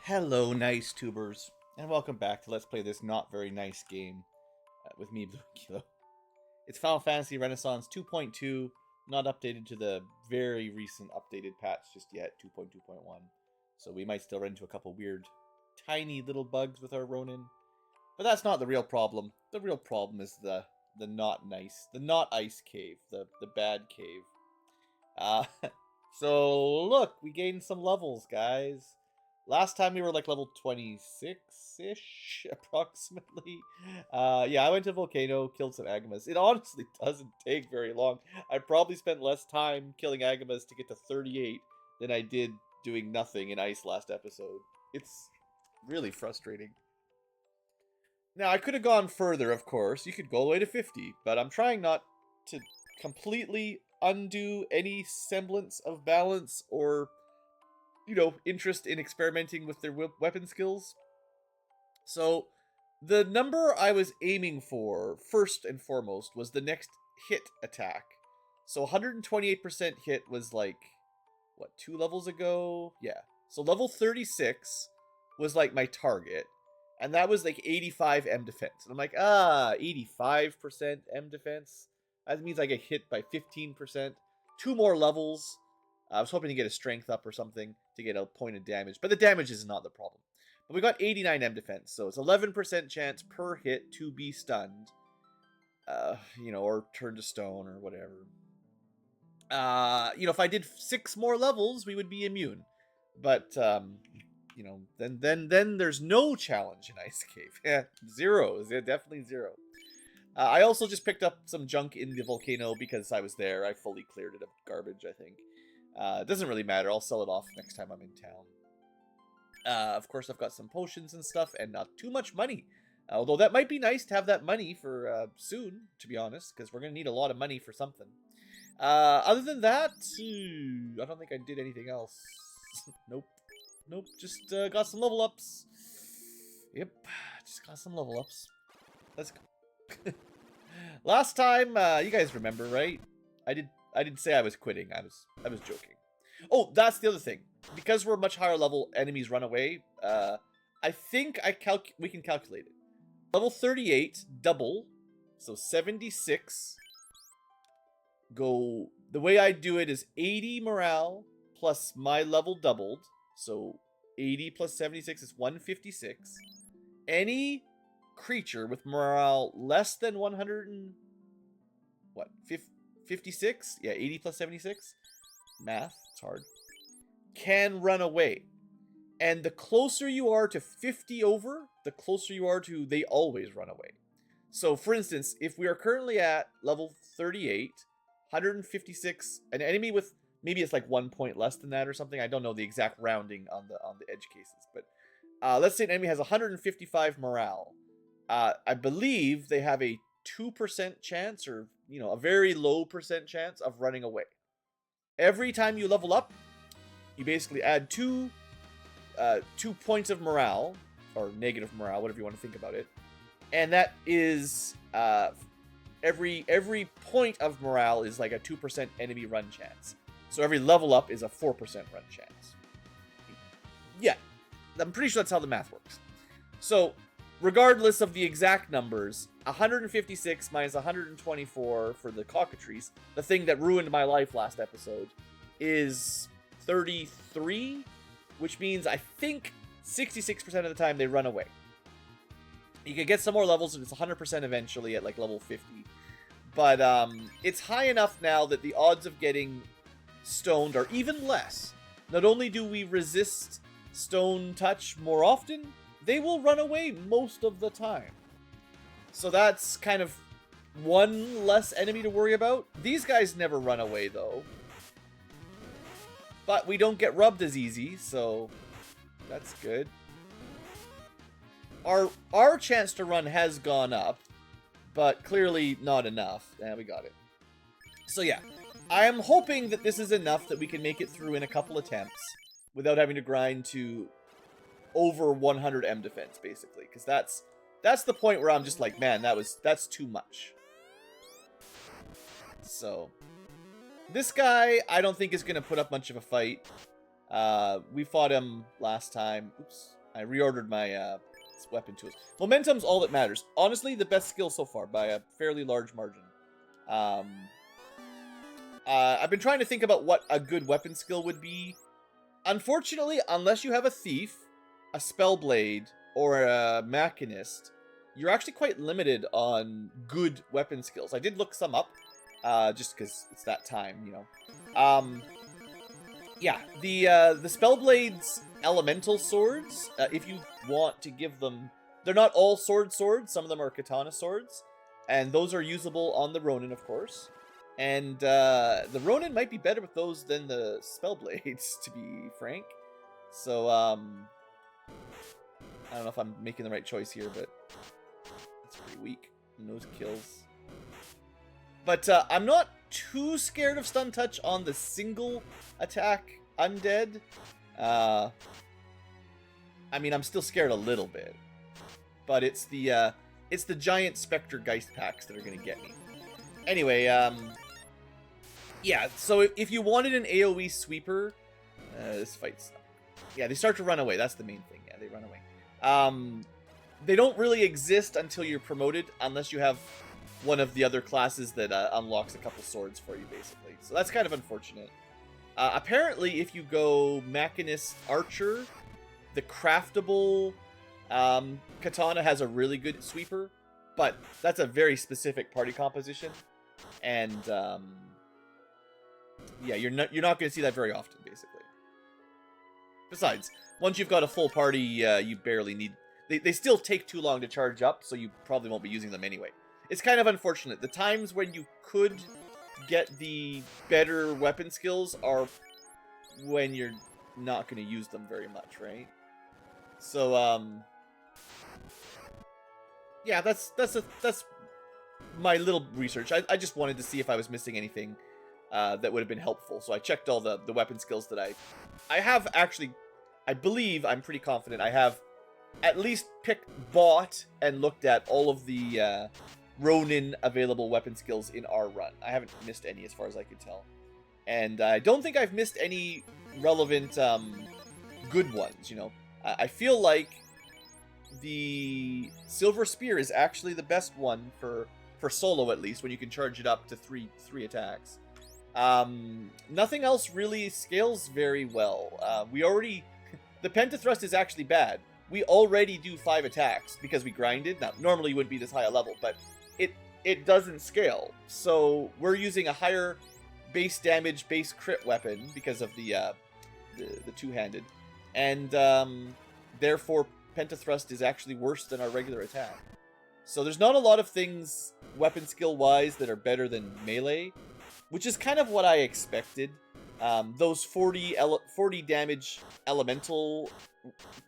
Hello, nice tubers, and welcome back to Let's Play This Not Very Nice Game with me, BlueAnkylo. It's Final Fantasy Renaissance 2.2, not updated to the very recent updated patch just yet, 2.2.1. So we might still run into a couple weird, tiny little bugs with our Ronin. But that's not the real problem. The real problem is the not ice cave, the bad cave. Uh, so look, we gained some levels, guys. Last time we were like level 26-ish, approximately. Yeah, I went to Volcano, killed some Agamas. It honestly doesn't take very long. I probably spent less time killing Agamas to get to 38 than I did doing nothing in Ice last episode. It's really frustrating. Now, I could have gone further, of course. You could go all the way to 50, but I'm trying not to completely undo any semblance of balance or interest in experimenting with their weapon skills. So the number I was aiming for, first and foremost, was the next hit attack. So 128% hit was like, what, 2 levels ago? Yeah. So level 36 was like my target. And that was like 85 M defense. And I'm like, 85% M defense? That means I get hit by 15%. 2 more levels. I was hoping to get a strength up or something to get a point of damage. But the damage is not the problem. But we got 89 M defense. So it's 11% chance per hit to be stunned. Or turned to stone or whatever. If I did 6 more levels, we would be immune. But, then there's no challenge in Ice Cave. Yeah, 0. Definitely 0. I also just picked up some junk in the volcano because I was there. I fully cleared it of garbage, I think. It doesn't really matter. I'll sell it off next time I'm in town. Of course, I've got some potions and stuff and not too much money. Although that might be nice to have that money for soon, to be honest, because we're going to need a lot of money for something. Other than that, I don't think I did anything else. Nope. Just got some level ups. Yep, just got some level ups. Let's go. Last time, you guys remember, right? I didn't say I was quitting. I was joking. Oh, that's the other thing. Because we're much higher level, enemies run away. I think we can calculate it. Level 38, double. So 76. Go. The way I do it is 80 morale plus my level doubled. So 80 plus 76 is 156. Any creature with morale less than 100 and... what? 56? Yeah, 80 plus 76. Math, it's hard. Can run away. And the closer you are to 50 over, the closer you are to they always run away. So, for instance, if we are currently at level 38, 156, an enemy with... maybe it's like 1 point less than that or something. I don't know the exact rounding on the edge cases. But let's say an enemy has 155 morale. I believe they have a 2% chance, or a very low percent chance of running away. Every time you level up, you basically add 2 points of morale, or negative morale, whatever you want to think about it. And that is every point of morale is like a 2% enemy run chance. So every level up is a 4% run chance. Yeah, I'm pretty sure that's how the math works. So, regardless of the exact numbers, 156 minus 124 for the cockatrice, the thing that ruined my life last episode, is 33, which means I think 66% of the time they run away. You can get some more levels and it's 100% eventually at like level 50. But it's high enough now that the odds of getting stoned are even less. Not only do we resist stone touch more often, they will run away most of the time. So that's kind of one less enemy to worry about. These guys never run away though. But we don't get rubbed as easy, so that's good. Our chance to run has gone up, but clearly not enough. Yeah, we got it. So yeah, I am hoping that this is enough that we can make it through in a couple attempts without having to grind to over 100 M defense, basically. Because that's the point where I'm just like, man, that's too much. So, this guy, I don't think is going to put up much of a fight. We fought him last time. Oops. I reordered my weapon tools. Momentum's all that matters. Honestly, the best skill so far by a fairly large margin. I've been trying to think about what a good weapon skill would be. Unfortunately, unless you have a thief, a spellblade, or a machinist, you're actually quite limited on good weapon skills. I did look some up, just because it's that time, you know. Yeah, the spellblades elemental swords, if you want to give them... They're not all swords. Some of them are katana swords. And those are usable on the Ronin, of course. And the Ronin might be better with those than the spellblades, to be frank. So, I don't know if I'm making the right choice here, but it's pretty weak. Nose kills. But I'm not too scared of stun touch on the single attack undead. I mean, I'm still scared a little bit. But it's the giant Spectre Geist packs that are going to get me. Anyway, yeah, so if you wanted an AoE sweeper, this fight's... Yeah, they start to run away. That's the main thing. Yeah, they run away. They don't really exist until you're promoted, unless you have one of the other classes that unlocks a couple swords for you, basically. So that's kind of unfortunate. Apparently, if you go Machinist Archer, the craftable katana has a really good sweeper, but that's a very specific party composition, and yeah, you're not going to see that very often, basically. Besides, once you've got a full party, you barely need... They still take too long to charge up, so you probably won't be using them anyway. It's kind of unfortunate. The times when you could get the better weapon skills are when you're not going to use them very much, right? So, yeah, that's my little research. I just wanted to see if I was missing anything that would have been helpful. So I checked all the weapon skills that I have actually... I believe, I'm pretty confident, I have at least bought and looked at all of the Ronin available weapon skills in our run. I haven't missed any as far as I could tell. And I don't think I've missed any relevant good ones, you know. I feel like the Silver Spear is actually the best one for solo, at least, when you can charge it up to three attacks. Nothing else really scales very well. We already... The Pentathrust is actually bad. We already do 5 attacks because we grinded. Now, normally you wouldn't be this high a level, but it doesn't scale. So we're using a higher base damage, base crit weapon because of the two-handed. And therefore, Pentathrust is actually worse than our regular attack. So there's not a lot of things weapon skill-wise that are better than melee, which is kind of what I expected. Those 40 damage elemental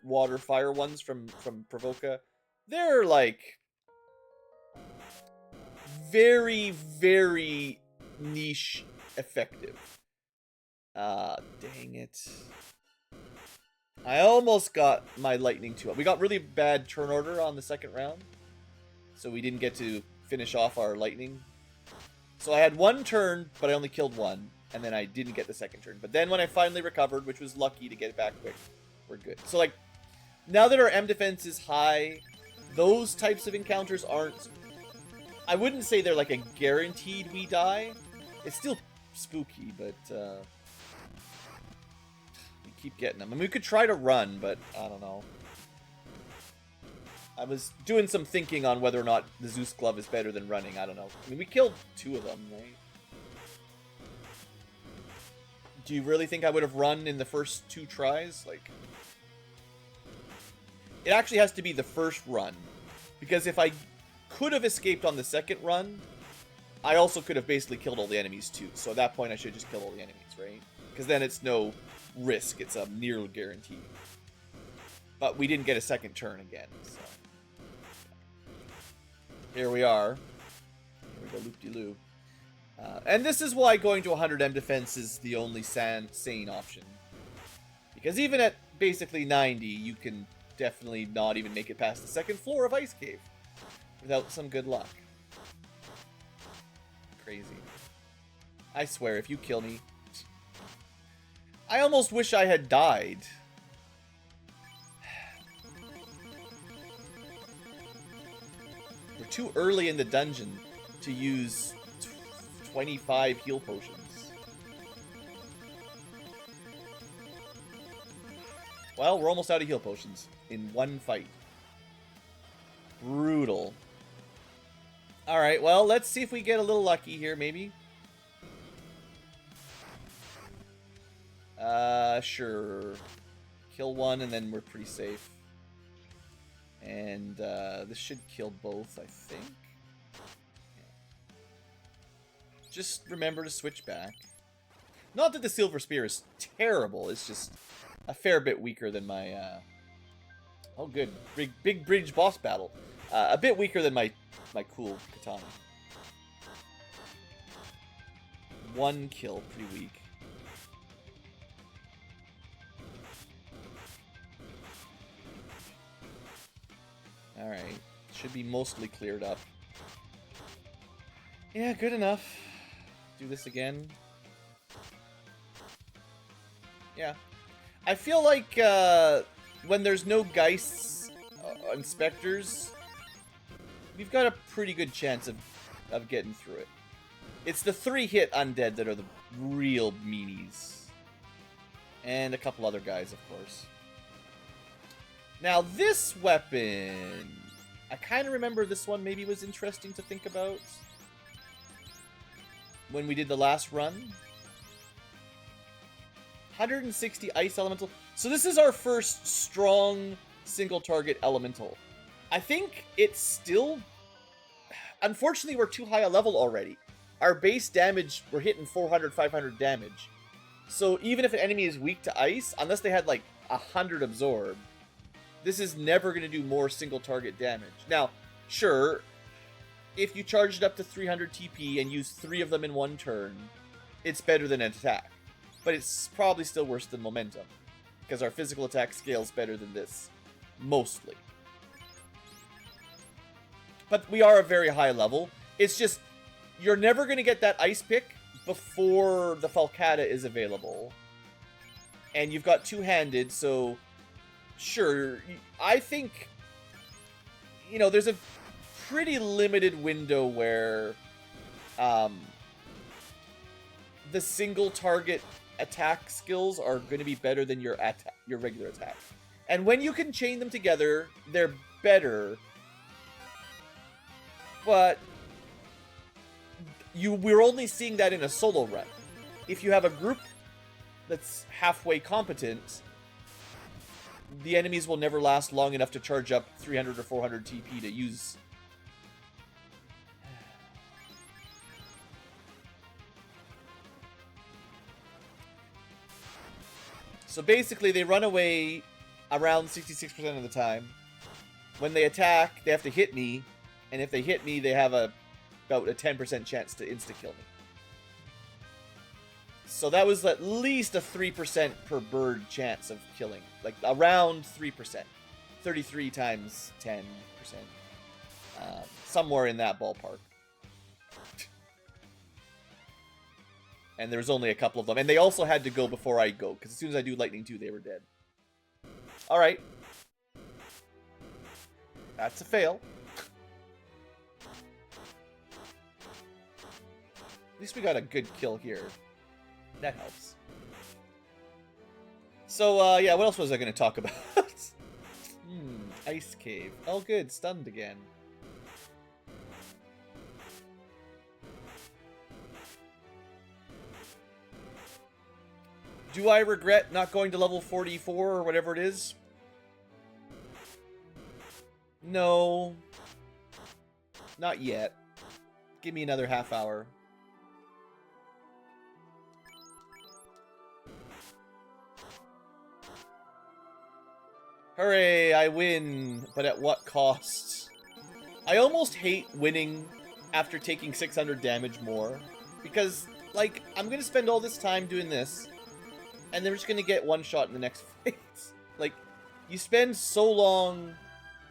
water fire ones from Provoca, they're like very, very niche effective. Dang it. I almost got my lightning too. We got really bad turn order on the second round, so we didn't get to finish off our lightning. So I had one turn, but I only killed one. And then I didn't get the second turn. But then when I finally recovered, which was lucky to get it back quick, we're good. So, like, now that our M defense is high, those types of encounters aren't... I wouldn't say they're, like, a guaranteed we die. It's still spooky, but, we keep getting them. I mean, we could try to run, but I don't know. I was doing some thinking on whether or not the Zeus Glove is better than running. I don't know. I mean, we killed 2 of them, right? Do you really think I would have run in the first 2 tries? Like, it actually has to be the first run. Because if I could have escaped on the second run, I also could have basically killed all the enemies too. So at that point, I should just kill all the enemies, right? Because then it's no risk. It's a near guarantee. But we didn't get a second turn again, so... Here we are. Here we go, loop-de-loop. And this is why going to 100 M defense is the only sane option. Because even at basically 90, you can definitely not even make it past the second floor of Ice Cave without some good luck. Crazy. I swear, if you kill me... I almost wish I had died. too early in the dungeon to use 25 heal potions. Well, we're almost out of heal potions in one fight. Brutal. Alright, well, let's see if we get a little lucky here, maybe. Sure. Kill one, and then we're pretty safe. And, this should kill both, I think. Yeah. Just remember to switch back. Not that the Silver Spear is terrible, it's just a fair bit weaker than my, oh, good. Big bridge boss battle. A bit weaker than my cool katana. One kill, pretty weak. Alright. Should be mostly cleared up. Yeah, good enough. Do this again. Yeah. I feel like when there's no Geists Inspectors, we've got a pretty good chance of getting through it. It's the 3-hit undead that are the real meanies. And a couple other guys, of course. Now, this weapon... I kind of remember this one maybe was interesting to think about when we did the last run. 160 Ice Elemental. So this is our first strong single-target Elemental. I think it's still... Unfortunately, we're too high a level already. Our base damage, we're hitting 400, 500 damage. So even if an enemy is weak to ice, unless they had like 100 absorb, this is never going to do more single-target damage. Now, sure, if you charge it up to 300 TP and use 3 of them in one turn, it's better than an attack. But it's probably still worse than momentum, because our physical attack scales better than this, mostly. But we are a very high level. It's just, you're never going to get that ice pick before the Falcata is available. And you've got two-handed, so sure, I think, you know, there's a pretty limited window where the single-target attack skills are going to be better than your regular attack. And when you can chain them together, they're better. But we're only seeing that in a solo run. If you have a group that's halfway competent, the enemies will never last long enough to charge up 300 or 400 TP to use. So basically, they run away around 66% of the time. When they attack, they have to hit me. And if they hit me, they have about a 10% chance to insta-kill me. So that was at least a 3% per bird chance of killing. Like, around 3%. 33 times 10%. Somewhere in that ballpark. And there was only a couple of them. And they also had to go before I go, because as soon as I do Lightning 2, they were dead. Alright. That's a fail. At least we got a good kill here. That helps. So, yeah, what else was I going to talk about? Ice Cave. Oh, good. Stunned again. Do I regret not going to level 44 or whatever it is? No. Not yet. Give me another half hour. Hooray, I win, but at what cost? I almost hate winning after taking 600 damage more. Because, like, I'm going to spend all this time doing this, and then we're just going to get one shot in the next fight. Like, you spend so long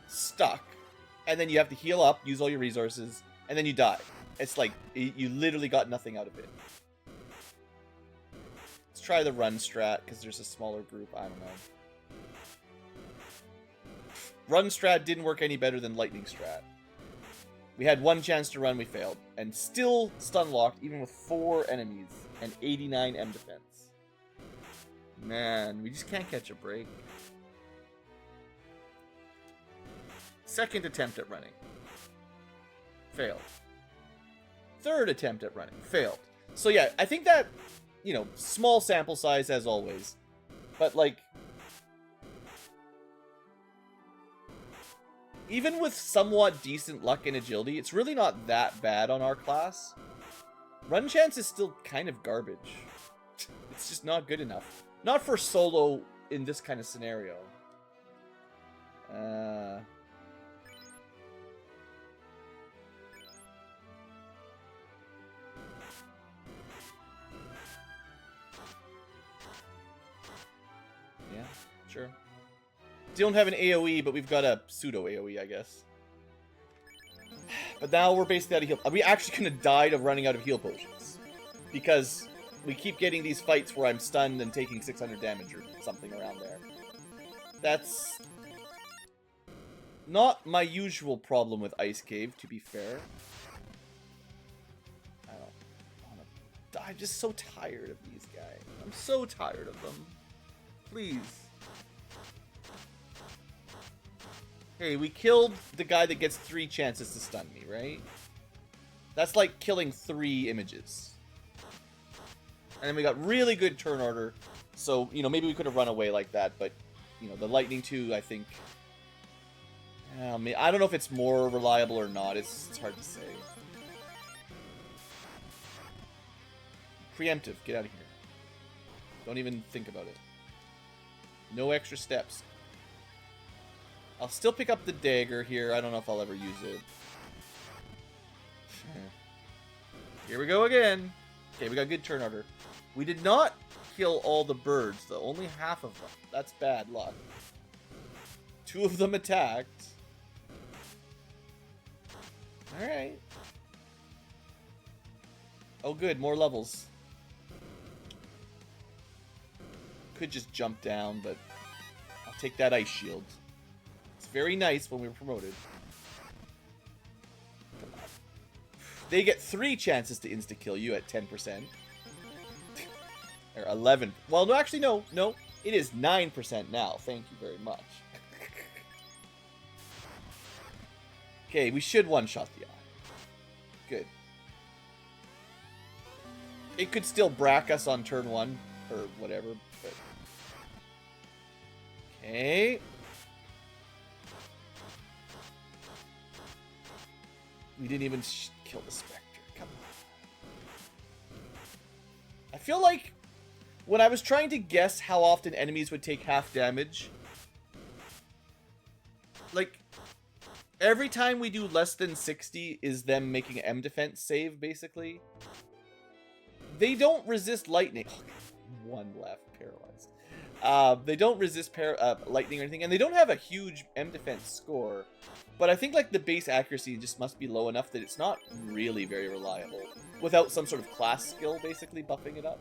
stuck, and then you have to heal up, use all your resources, and then you die. It's like, you literally got nothing out of it. Let's try the run strat, because there's a smaller group, I don't know. Run strat didn't work any better than lightning strat. We had one chance to run, we failed. And still stun locked, even with 4 enemies and 89 M defense. Man, we just can't catch a break. Second attempt at running. Failed. Third attempt at running. Failed. So yeah, I think that, you know, small sample size as always. But like, even with somewhat decent luck and agility, it's really not that bad on our class. Run chance is still kind of garbage. It's just not good enough. Not for solo in this kind of scenario. Yeah, sure. Don't have an AoE, but we've got a pseudo AoE, I guess. But now we're basically out of heal. We actually gonna die of running out of heal potions, because we keep getting these fights where I'm stunned and taking 600 damage or something around there. That's not my usual problem with Ice Cave, to be fair. I'm just so tired of these guys. I'm so tired of them. Please. Hey, we killed the guy that gets 3 chances to stun me, right? That's like killing 3 images. And then we got really good turn order. So, you know, maybe we could have run away like that, but, you know, the Lightning 2, I think... I don't know if it's more reliable or not. It's hard to say. Preemptive. Get out of here. Don't even think about it. No extra steps. I'll still pick up the dagger here. I don't know if I'll ever use it. Here we go again. Okay, we got good turn order. We did not kill all the birds, though. Only half of them. That's bad luck. 2 of them attacked. Alright. Oh, good. More levels. Could just jump down, but I'll take that ice shield. It's very nice when we were promoted. Come on. They get 3 chances to insta-kill you at 10%. Or 11. Well, no, actually, no. No. It is 9% now. Thank you very much. Okay, we should one-shot the eye. Good. It could still brack us on turn 1, or whatever, but... Okay. We didn't even kill the Spectre. Come on. I feel like when I was trying to guess how often enemies would take half damage, like, every time we do less than 60 is them making an M defense save, basically. They don't resist lightning. Oh, 1 left, paralyzed. They don't resist lightning or anything, and they don't have a huge M defense score. But I think like the base accuracy just must be low enough that it's not really very reliable, without some sort of class skill basically buffing it up.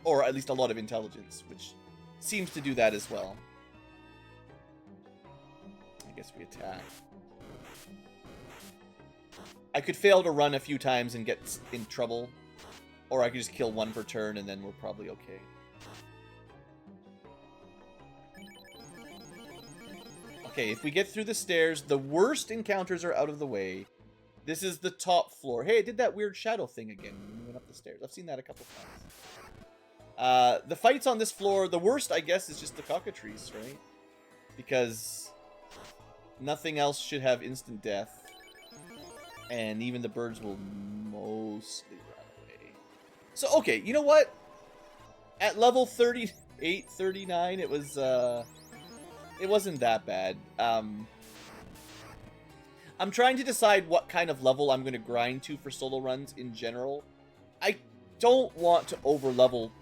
Or at least a lot of intelligence, which seems to do that as well. I guess we attack. I could fail to run a few times and get in trouble. Or I could just kill 1 per turn and then we're probably okay. Okay, if we get through the stairs, the worst encounters are out of the way. This is the top floor. Hey, it did that weird shadow thing again when we went up the stairs. I've seen that a couple times. The fights on this floor, the worst, I guess, is just the cockatrice, right? Because nothing else should have instant death. And even the birds will mostly run away. So, okay, you know what? At level 38, 39, it was, it wasn't that bad. I'm trying to decide what kind of level I'm going to grind to for solo runs in general. I don't want to over-level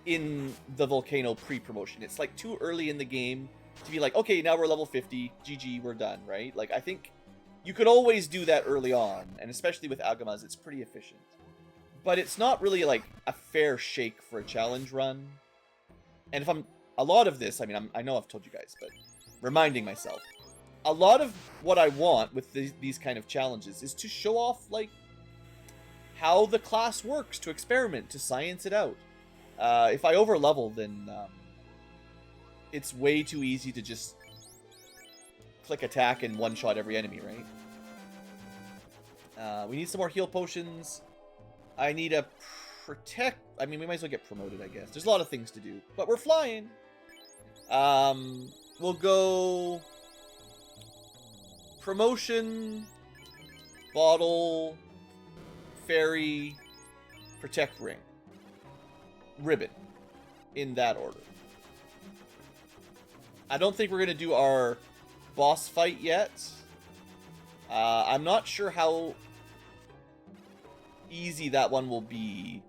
in the Volcano pre-promotion. It's like too early in the game to be like, okay, now we're level 50, GG, we're done, right? Like, I think you could always do that early on, and especially with Agamas, it's pretty efficient. But it's not really, like, a fair shake for a challenge run. And if I'm... A lot of this, I mean, I know I've told you guys, but reminding myself. a lot of what I want with these kind of challenges is to show off, like, how the class works, to experiment, to science it out. If I overlevel, then it's way too easy to just click attack and one-shot every enemy, right? We need some more heal potions. I need a protect... I mean, we might as well get promoted, I guess. There's a lot of things to do, but we're flying. We'll go... promotion, bottle, fairy, protect ring, ribbon, in that order. I don't think we're going to do our boss fight yet. I'm not sure how easy that one will be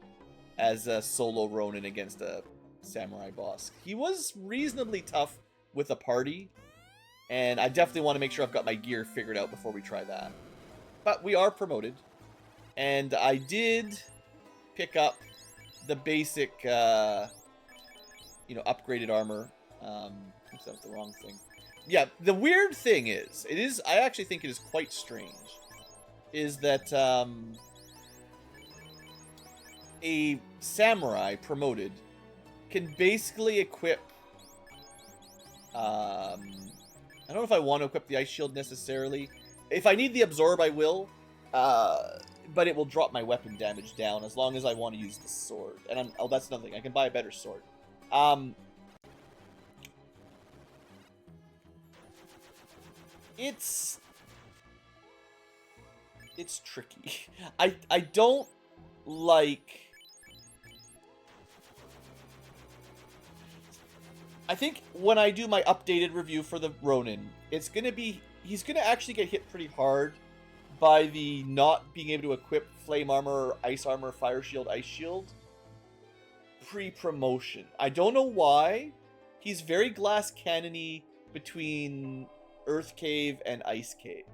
as a solo Ronin against a samurai boss. He was reasonably tough with a party, and I definitely want to make sure I've got my gear figured out before we try that. But we are promoted, and I did pick up the basic, upgraded armor. Oops, that was the wrong thing. Yeah, the weird thing is, I actually think it is quite strange, is that, a samurai promoted can basically equip, I don't know if I want to equip the ice shield necessarily. If I need the absorb, I will, but it will drop my weapon damage down as long as I want to use the sword. And that's nothing. I can buy a better sword. It's tricky. I don't like... I think when I do my updated review for the Ronin, it's going to be... He's going to actually get hit pretty hard by the not being able to equip flame armor, ice armor, fire shield, ice shield pre-promotion. I don't know why. He's very glass cannon-y between Earth Cave and Ice Cave.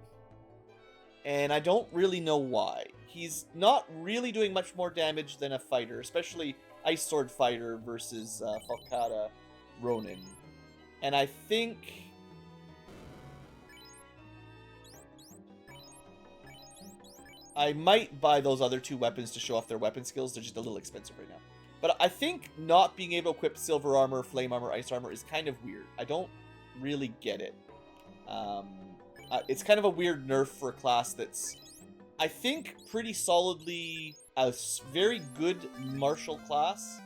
And I don't really know why. He's not really doing much more damage than a fighter, especially Ice Sword Fighter versus Falcata Ronin. And I think... I might buy those other two weapons to show off their weapon skills. They're just a little expensive right now. But I think not being able to equip silver armor, flame armor, ice armor is kind of weird. I don't really get it. It's kind of a weird nerf for a class that's, I think, pretty solidly a very good martial class,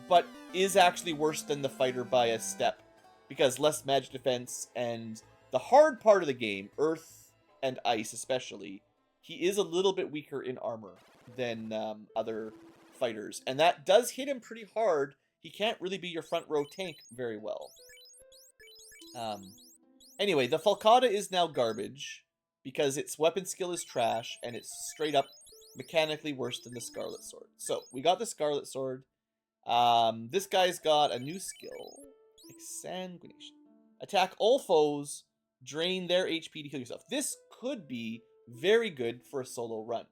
but is actually worse than the fighter by a step, because less magic defense, and the hard part of the game, earth and ice especially, he is a little bit weaker in armor than other fighters, and that does hit him pretty hard. He can't really be your front row tank very well. Anyway, the Falcata is now garbage, because its weapon skill is trash, and it's straight up mechanically worse than the Scarlet Sword. So, we got the Scarlet Sword. This guy's got a new skill. Exsanguination. Attack all foes, drain their HP to heal yourself. This could be very good for a solo run.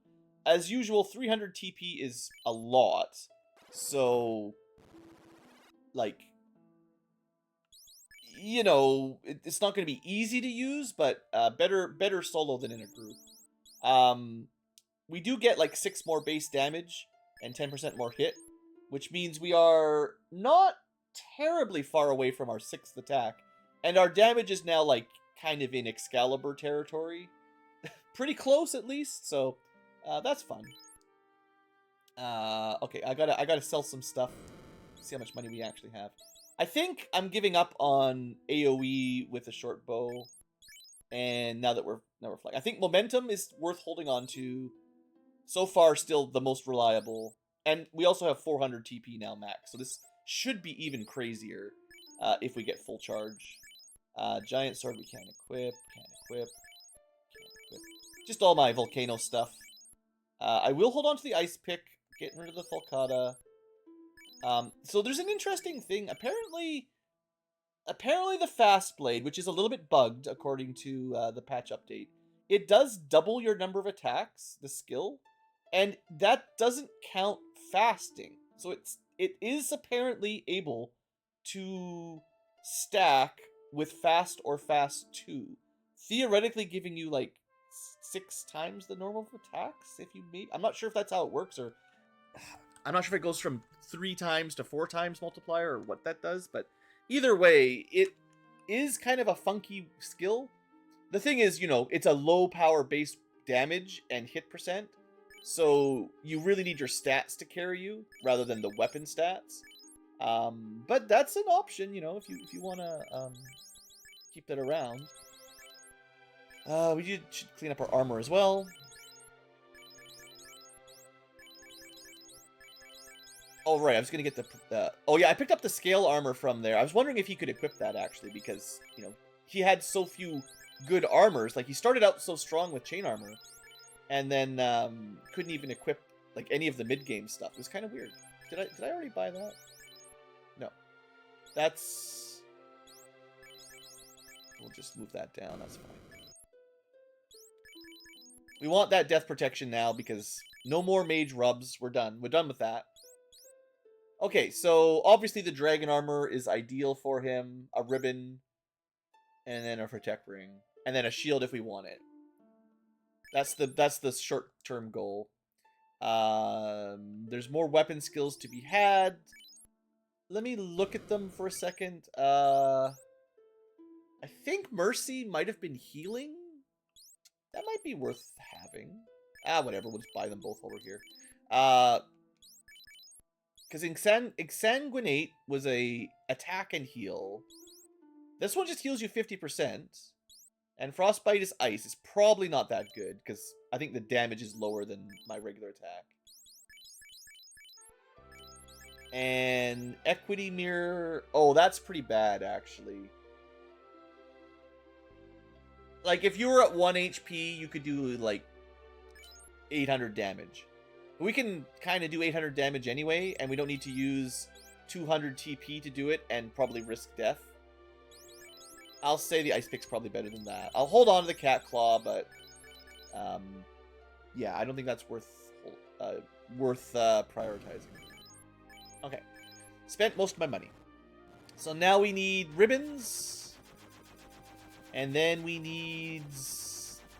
As usual, 300 TP is a lot. So, like... you know, it's not going to be easy to use, but better solo than in a group. We do get like 6 more base damage and 10% more hit, which means we are not terribly far away from our 6th attack. And our damage is now like kind of in Excalibur territory. Pretty close at least, so that's fun. Okay, I gotta sell some stuff. See how much money we actually have. I think I'm giving up on AoE with a short bow, and now we're flying. I think momentum is worth holding on to. So far, still the most reliable, and we also have 400 TP now max, so this should be even crazier if we get full charge. Giant sword we can't equip, can't equip. Just all my volcano stuff. I will hold on to the ice pick, getting rid of the Falcata. So there's an interesting thing. Apparently the Fast Blade, which is a little bit bugged according to the patch update, it does double your number of attacks, the skill, and that doesn't count fasting. So it is apparently able to stack with fast or fast 2, theoretically giving you like 6 times the normal attacks if you meet. I'm not sure if that's how it works, or I'm not sure if it goes from 3 times to 4 times multiplier or what that does, but either way, it is kind of a funky skill. The thing is, you know, it's a low power base damage and hit percent, so you really need your stats to carry you rather than the weapon stats. But that's an option, you know, if you want to keep that around. We should clean up our armor as well. Oh, right, I was going to get the... oh, yeah, I picked up the scale armor from there. I was wondering if he could equip that, actually, because, you know, he had so few good armors. Like, he started out so strong with chain armor, and then couldn't even equip, like, any of the mid-game stuff. It was kind of weird. Did I already buy that? No. That's... We'll just move that down, that's fine. We want that death protection now, because no more mage rubs. We're done. We're done with that. Okay, so obviously the dragon armor is ideal for him. A ribbon, and then a protect ring, and then a shield if we want it. That's the short-term goal. There's more weapon skills to be had. Let me look at them for a second. I think Mercy might have been healing. That might be worth having. Whatever. We'll just buy them both over here. Because Exsanguinate was a attack and heal. This one just heals you 50%. And Frostbite is ice. It's probably not that good, because I think the damage is lower than my regular attack. And Equity Mirror... Oh, that's pretty bad, actually. Like, if you were at 1 HP, you could do, like, 800 damage. We can kind of do 800 damage anyway, and we don't need to use 200 TP to do it, and probably risk death. I'll say the Ice Pick's probably better than that. I'll hold on to the Cat Claw, but... yeah, I don't think that's worth prioritizing. Okay. Spent most of my money. So now we need ribbons. And then we need...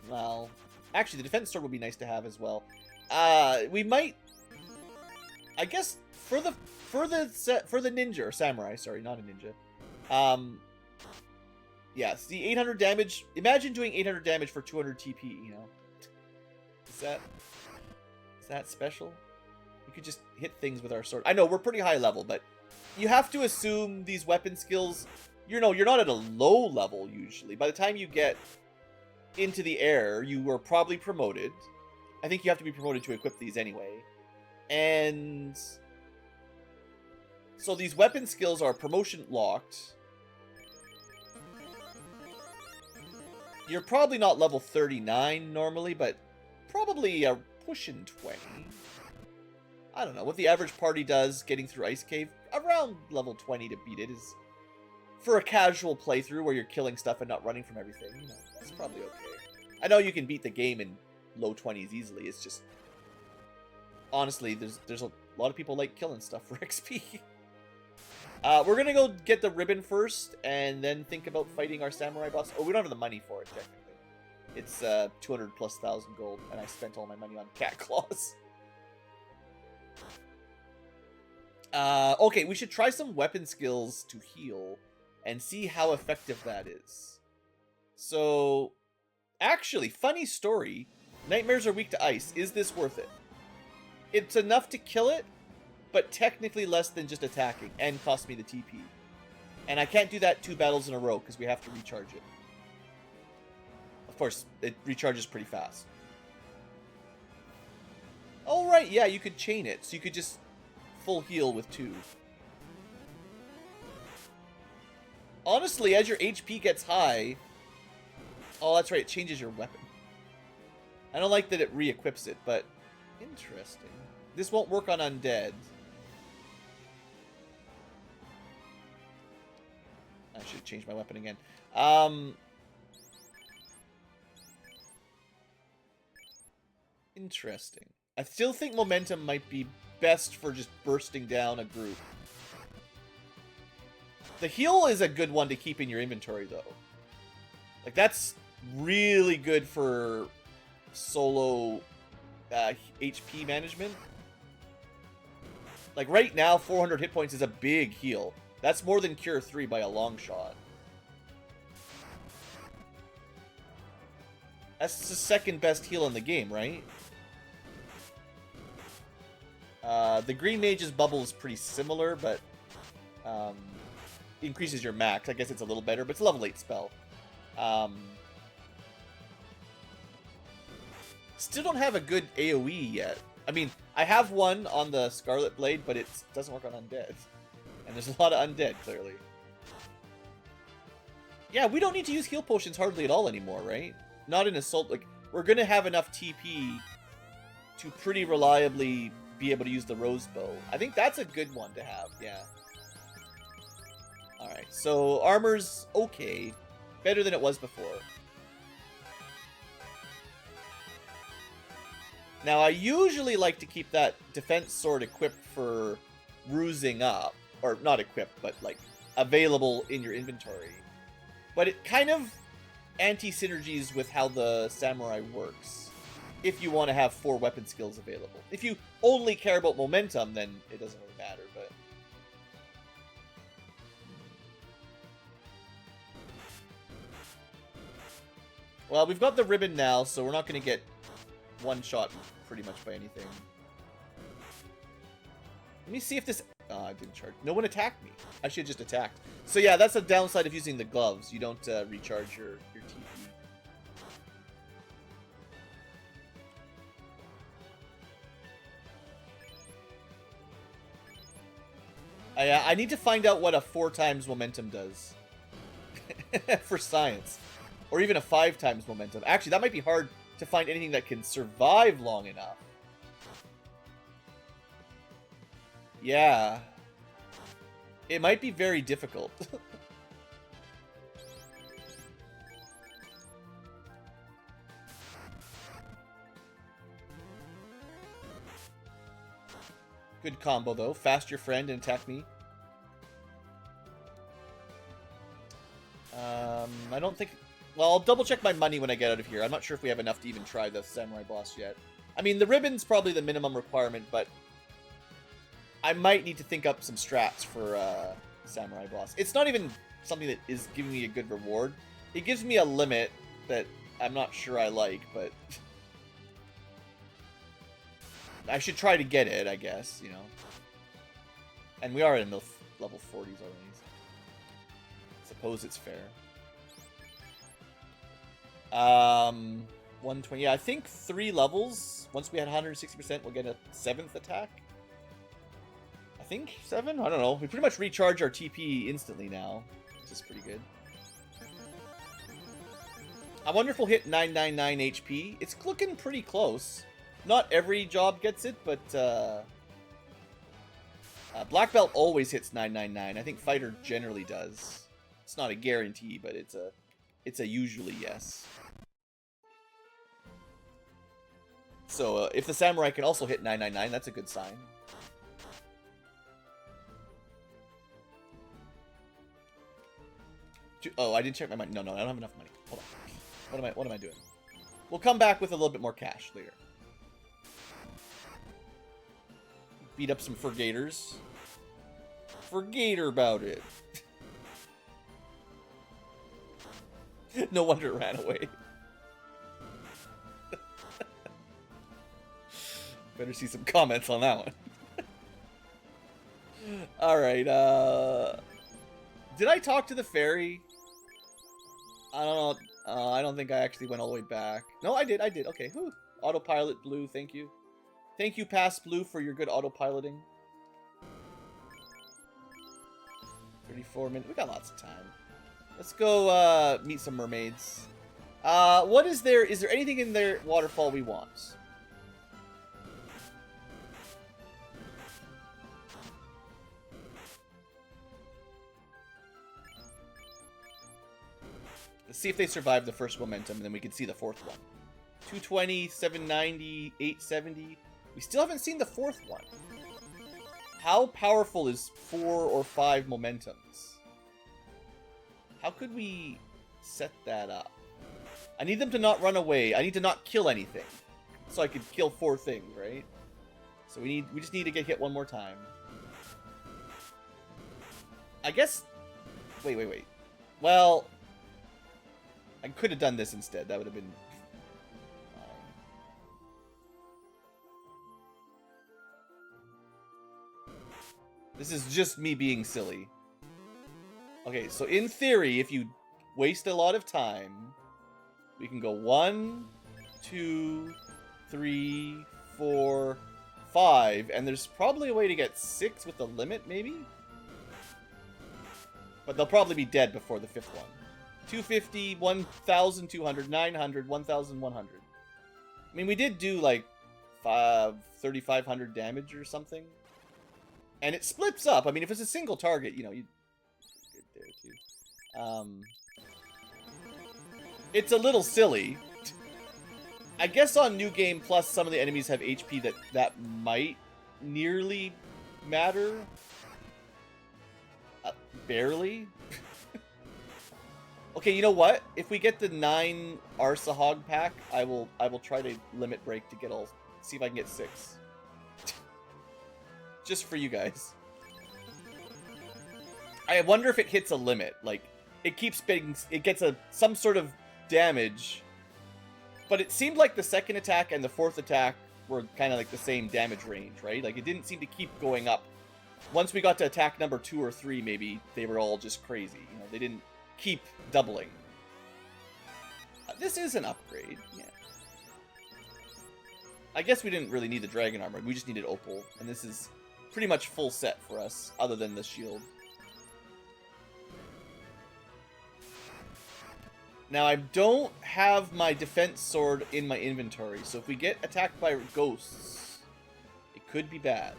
Well... Actually, the defense sword would be nice to have as well. We might... I guess for the ninja, or samurai, sorry, not a ninja. Yeah, see, 800 damage. Imagine doing 800 damage for 200 TP, you know? Is that special? We could just hit things with our sword. I know, we're pretty high level, but you have to assume these weapon skills, you know, you're not at a low level, usually. By the time you get into the air, you were probably promoted. I think you have to be promoted to equip these anyway. And... so these weapon skills are promotion locked. You're probably not level 39 normally, but probably pushing 20. I don't know. What the average party does getting through Ice Cave, around level 20 to beat it is... for a casual playthrough where you're killing stuff and not running from everything, you know, that's probably okay. I know you can beat the game in low 20s easily, it's just... honestly, there's a lot of people like killing stuff for XP. We're gonna go get the ribbon first, and then think about fighting our samurai boss. Oh, we don't have the money for it, technically. It's 200,000+ gold, and I spent all my money on cat claws. Okay, we should try some weapon skills to heal, and see how effective that is. So, actually, funny story. Nightmares are weak to ice. Is this worth it? It's enough to kill it, but technically less than just attacking, and cost me the TP. And I can't do that 2 battles in a row, because we have to recharge it. Of course, it recharges pretty fast. Oh, right, yeah, you could chain it, so you could just full heal with 2. Honestly, as your HP gets high... oh, that's right, it changes your weapon. I don't like that it re-equips it, but... interesting. This won't work on undead. I should change my weapon again. Interesting. I still think momentum might be best for just bursting down a group. The heal is a good one to keep in your inventory, though. Like, that's really good for solo HP management. Like, right now, 400 hit points is a big heal. That's more than Cure 3 by a long shot. That's the second best heal in the game, right? The Green Mage's bubble is pretty similar, but increases your max. I guess it's a little better, but it's a level 8 spell. Still don't have a good AoE yet. I mean, I have one on the Scarlet Blade, but it doesn't work on undead. And there's a lot of undead, clearly. Yeah, we don't need to use heal potions hardly at all anymore, right? Not in Assault. Like, we're going to have enough TP to pretty reliably be able to use the Rose Bow. I think that's a good one to have, yeah. Alright, so armor's okay. Better than it was before. Now, I usually like to keep that defense sword equipped for rusing up. Or not equipped, but like available in your inventory. But it kind of anti-synergies with how the samurai works. If you want to have 4 weapon skills available. If you only care about momentum, then it doesn't really matter, but... Well, we've got the ribbon now, so we're not going to get one-shot pretty much by anything. Let me see if this... Oh, I didn't charge. No one attacked me. I should have just attacked. So yeah, that's a downside of using the gloves. You don't recharge your TP. I need to find out what a 4 times momentum does. For science. Or even a 5 times momentum. Actually, that might be hard to find anything that can survive long enough. Yeah. It might be very difficult. Good combo, though. Fast your friend and attack me. I don't think... Well, I'll double check my money when I get out of here. I'm not sure if we have enough to even try the samurai boss yet. I mean, the ribbon's probably the minimum requirement, but... I might need to think up some strats for samurai boss. It's not even something that is giving me a good reward. It gives me a limit that I'm not sure I like, but... I should try to get it, I guess, you know. And we are in the level 40s already. So suppose it's fair. 120. Yeah, I think 3 levels. Once we had 160%, we'll get a 7th attack. I think 7? I don't know. We pretty much recharge our TP instantly now, which is pretty good. I wonder if we'll hit 999 HP. It's looking pretty close. Not every job gets it, but Black Belt always hits 999. I think Fighter generally does. It's not a guarantee, but it's a usually yes. So if the Samurai can also hit 999, that's a good sign. Oh, I didn't check my money. No, I don't have enough money. Hold on. What am I doing? We'll come back with a little bit more cash later. Beat up some Forgators. Forgator about it. No wonder it ran away. Better see some comments on that one. Alright, did I talk to the fairy? I don't know. I don't think I actually went all the way back. No, I did. Okay, whew. Autopilot Blue, thank you. Thank you, Pass Blue, for your good autopiloting. 34 minutes. We got lots of time. Let's go meet some mermaids. What is there? Is there anything in their waterfall we want? Let's see if they survive the first momentum, and then we can see the fourth one. 220, 790, 870. We still haven't seen the fourth one. How powerful is 4 or 5 momentums? How could we set that up? I need them to not run away. I need to not kill anything. So I could kill 4 things, right? So we just need to get hit one more time. I guess... Wait. Well... I could have done this instead. That would have been... This is just me being silly. Okay, so in theory, if you waste a lot of time, we can go 1, 2, 3, 4, 5, and there's probably a way to get 6 with the limit, maybe? But they'll probably be dead before the 5th one. 250, 1,200, 900, 1,100. I mean, we did do, like, 3,500 damage or something. And it splits up. I mean, if it's a single target, you know, you get there too. It's a little silly. I guess on New Game Plus, some of the enemies have HP that might nearly matter. Barely. Okay, you know what? If we get the 9 Arsa Hog pack, I will try to limit break to get all. See if I can get 6. Just for you guys. I wonder if it hits a limit. Like, it keeps being... It gets some sort of damage. But it seemed like the 2nd attack and the 4th attack were kind of like the same damage range, right? Like, it didn't seem to keep going up. Once we got to attack number 2 or 3, maybe, they were all just crazy. You know, they didn't keep doubling. This is an upgrade, yeah. I guess we didn't really need the dragon armor. We just needed opal. And this is... pretty much full set for us, other than the shield. Now, I don't have my defense sword in my inventory, so if we get attacked by ghosts, it could be bad.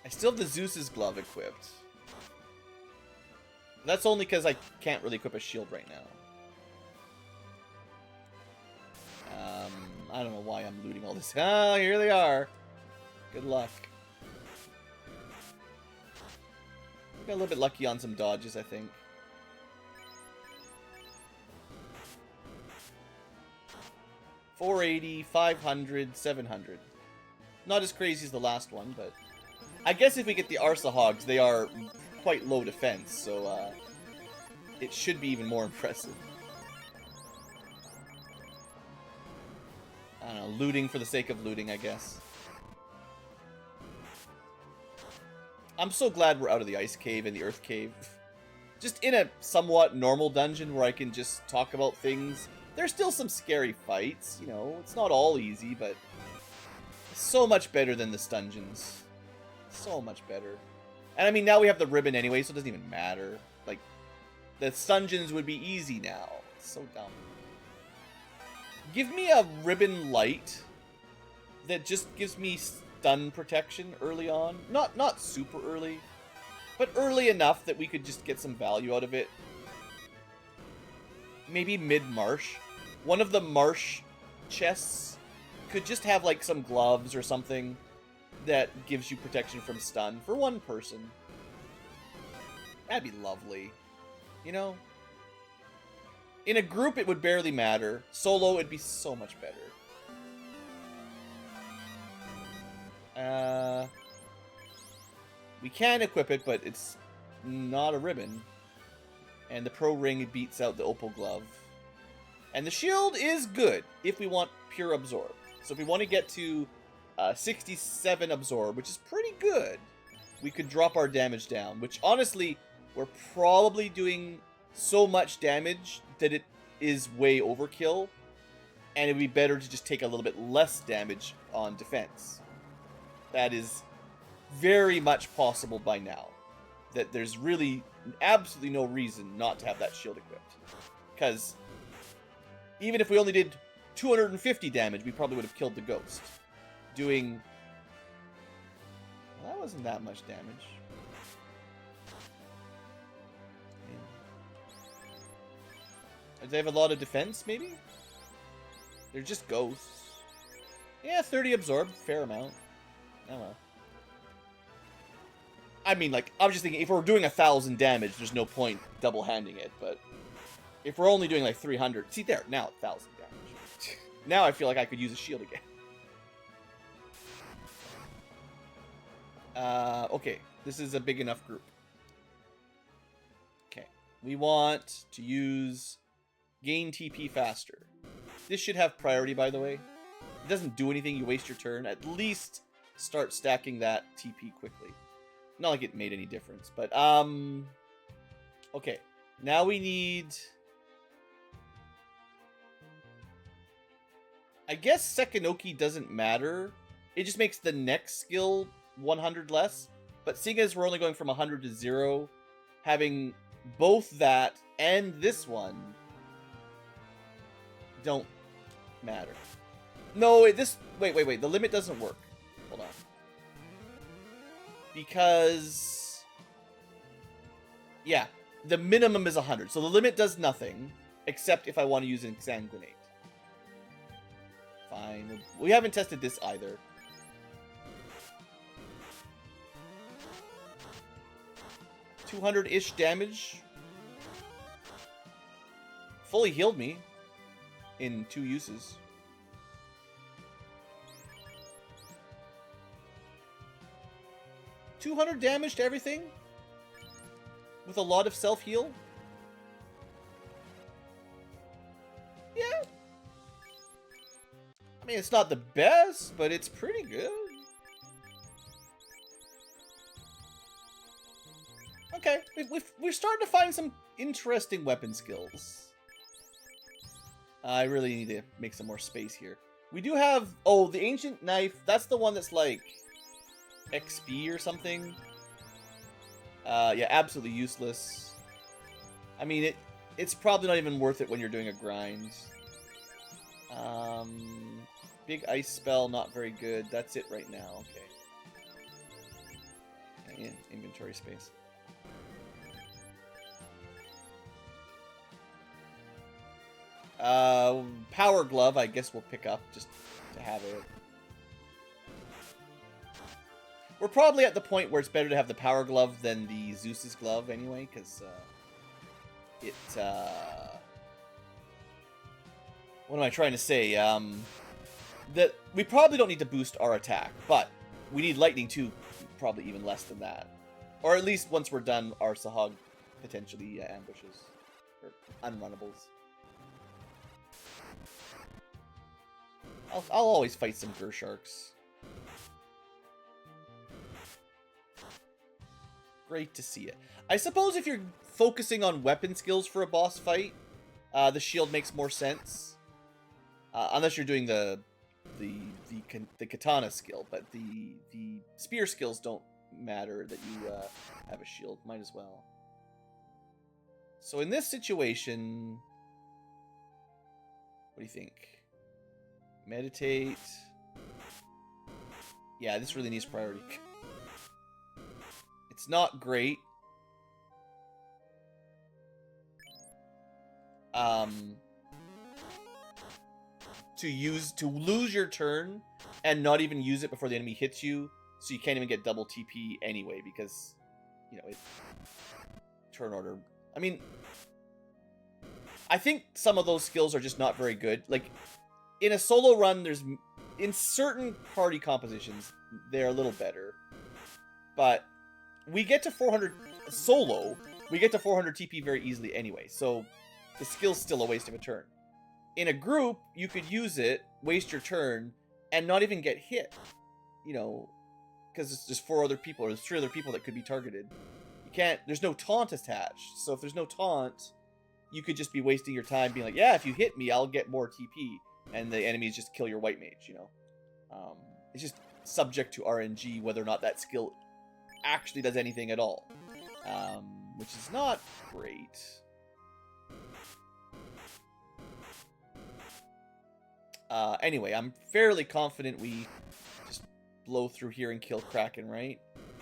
I still have the Zeus's glove equipped. That's only because I can't really equip a shield right now. I don't know why I'm looting all this. Ah, here they are. Good luck. We got a little bit lucky on some dodges, I think. $480, $500, $700. Not as crazy as the last one, but... I guess if we get the Arsa Hogs, they are quite low defense, so it should be even more impressive. I don't know, looting for the sake of looting, I guess. I'm so glad we're out of the ice cave and the earth cave. Just in a somewhat normal dungeon where I can just talk about things. There's still some scary fights, you know, it's not all easy, but so much better than the dungeons. So much better. And I mean, now we have the ribbon anyway, so it doesn't even matter. Like, the dungeons would be easy now. It's so dumb. Give me a ribbon light that just gives me stun protection early on. Not super early, but early enough that we could just get some value out of it. Maybe mid-marsh. One of the marsh chests could just have like some gloves or something that gives you protection from stun for one person. That'd be lovely. You know? In a group, it would barely matter. Solo, it'd be so much better. We can equip it, but it's not a ribbon. And the pro ring beats out the opal glove. And the shield is good if we want pure absorb. So if we want to get to 67 absorb, which is pretty good, we could drop our damage down. Which, honestly, we're probably doing so much damage that it is way overkill, and it'd be better to just take a little bit less damage on defense. That is very much possible by now. That there's really absolutely no reason not to have that shield equipped. Because even if we only did 250 damage, we probably would have killed the ghost. Doing... Well, that wasn't that much damage. Do they have a lot of defense, maybe? They're just ghosts. Yeah, 30 absorb. Fair amount. Oh well. I mean, like, I was just thinking, if we're doing 1,000 damage, there's no point double-handing it, but if we're only doing, like, 300... See, there, now 1,000 damage. Now I feel like I could use a shield again. Okay. This is a big enough group. Okay. We want to use gain TP faster. This should have priority, by the way. It doesn't do anything. You waste your turn. At least start stacking that TP quickly. Not like it made any difference, but, okay. Now we need... I guess Sekinoki doesn't matter. It just makes the next skill 100 less. But seeing as we're only going from 100 to 0, having both that and this one don't matter. No, wait, wait. The limit doesn't work. Hold on. Because... yeah, the minimum is 100. So the limit does nothing, except if I want to use an Exsanguinate. Fine. We haven't tested this either. $200-ish damage. Fully healed me in 2 uses. $200 damage to everything? With a lot of self-heal? Yeah. I mean, it's not the best, but it's pretty good. Okay, we're starting to find some interesting weapon skills. I really need to make some more space here. We do have... oh, the Ancient Knife. That's the one that's like... XP or something. Yeah, absolutely useless. I mean, it's probably not even worth it when you're doing a grind. Big ice spell, not very good. That's it right now. Okay. Inventory space. Power Glove, I guess we'll pick up just to have it. We're probably at the point where it's better to have the Power Glove than the Zeus's Glove anyway, because what am I trying to say? That we probably don't need to boost our attack, but we need Lightning too, probably even less than that. Or at least once we're done, our Sahag potentially ambushes. Or unrunnables. I'll always fight some Gersharks. Great to see it. I suppose if you're focusing on weapon skills for a boss fight, the shield makes more sense. Unless you're doing the katana skill, but the spear skills don't matter that you have a shield. Might as well. So in this situation, what do you think? Meditate. Yeah, this really needs priority. It's not great. To lose your turn and not even use it before the enemy hits you, so you can't even get double TP anyway, because, you know, turn order. I mean, I think some of those skills are just not very good. Like, in a solo run, in certain party compositions, they're a little better. But we get to 400 solo, we get to 400 TP very easily anyway, so the skill's still a waste of a turn. In a group, you could use it, waste your turn, and not even get hit. You know, because it's just 4 other people, or there's 3 other people that could be targeted. You can't, there's no taunt attached, so if there's no taunt, you could just be wasting your time being like, yeah, if you hit me, I'll get more TP. And the enemies just kill your white mage, you know. It's just subject to RNG whether or not that skill actually does anything at all. Which is not great. Anyway, I'm fairly confident we just blow through here and kill Kraken, right?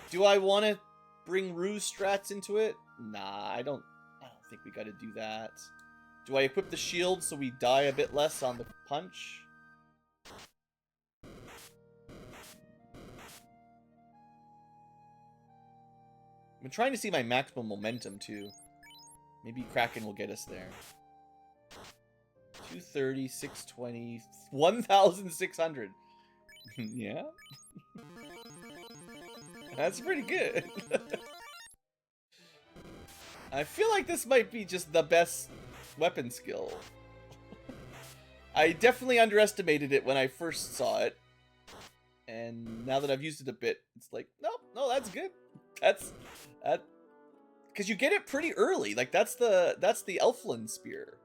Do I want to bring Ruse strats into it? Nah, I don't think we got to do that. Do I equip the shield so we die a bit less on the punch? I'm trying to see my maximum momentum, too. Maybe Kraken will get us there. 230, 620, 1,600. Yeah? That's pretty good. I feel like this might be just the best weapon skill. I definitely underestimated it when I first saw it. And now that I've used it a bit, it's like, no, that's good. That's because you get it pretty early. Like that's the Elflin spear.